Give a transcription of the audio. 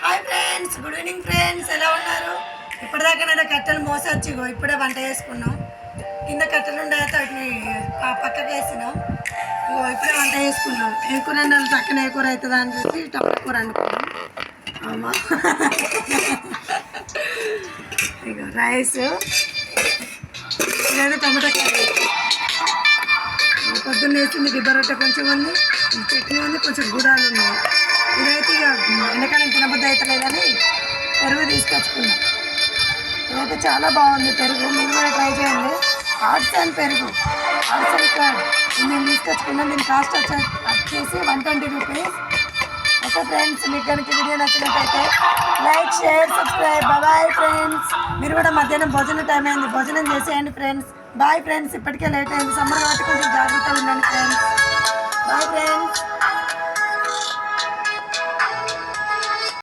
Hi friends, good evening friends. ఎలా ఉన్నారు? ఇప్పటిదాకా నేను కట్టెలు మోసొచ్చి ఇప్పుడే వంట చేసుకున్నాం. కింద కట్టెలు ఉండే వాటిని పక్కకి వేసినాం. ఇప్పుడే వంట చేసుకున్నాం. ఏ కూర అన్నాను పక్కన ఏ కూర అవుతుందా అని చెప్పి టమాటా కూర వండుకున్నాం. అమ్మా ఇక రైస్, ఇదైతే టమాటా కర్రీ. పొద్దున్న వేసింది దిబ్బరొట్టె కొంచెం ఉంది, చట్నీ ఉంది, కొంచెం గుడాలు ఉన్నాయి. ఇదైతే ఇక ఎండాకాలం తినబద్ద అవుతలేదని పెరుగు తీసుకొచ్చుకున్నాం. ఇదైతే చాలా బాగుంది పెరుగు. మీరు కూడా ట్రై చేయండి. ఆర్ట్స్ అండ్ పెరుగు, ఆర్ట్స్ అండ్ కర్డ్ నేను తీసుకొచ్చుకున్నాను. దీని కాస్ట్ వచ్చేసి 120 రూపీస్. ఓకే ఫ్రెండ్స్, మీకు కనుక వీడియో నచ్చినట్టయితే like, share, subscribe. Bye friends. మీరు కూడా మధ్యాహ్నం భోజనం టైం అయింది, భోజనం చేసేయండి ఫ్రెండ్స్. Bye friends. ఇప్పటికే లేట్ అయింది, సమ్మర్ కాబట్టి కొంచెం జాగ్రత్తగా ఉండండి ఫ్రెండ్స్. Bye friends.